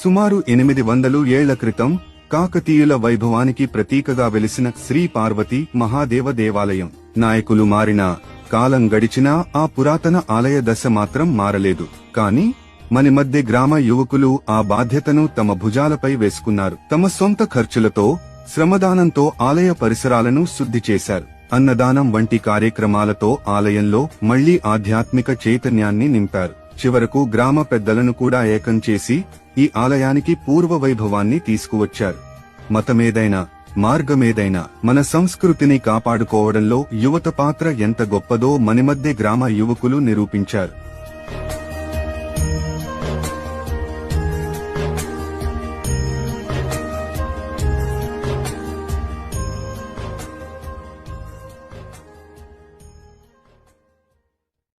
సుమారు 800 ఏళ్ల క్రితం కాకతీయుల వైభవానికి ప్రతీకగా వెలిసిన శ్రీ పార్వతీ మహాదేవ దేవాలయం. నాయకులు మారినా, కాలం గడిచినా ఆ పురాతన ఆలయ దశ మాత్రం మారలేదు. కానీ మధ్య గ్రామ యువకులు ఆ బాధ్యతను తమ భుజాలపై వేసుకున్నారు. తమ సొంత ఖర్చులతో, శ్రమదానంతో ఆలయ పరిసరాలను శుద్ధి చేశారు. అన్నదానం వంటి కార్యక్రమాలతో ఆలయంలో మళ్లీ ఆధ్యాత్మిక చైతన్యాన్ని నింపారు. చివరకు గ్రామ పెద్దలను కూడా ఏకం చేసి ఈ ఆలయానికి పూర్వ వైభవాన్ని తీసుకువచ్చారు. మతమేదైనా, మార్గమేదైనా మన సంస్కృతిని కాపాడుకోవడంలో యువత పాత్ర ఎంత గొప్పదో మధ్య గ్రామ యువకులు నిరూపించారు.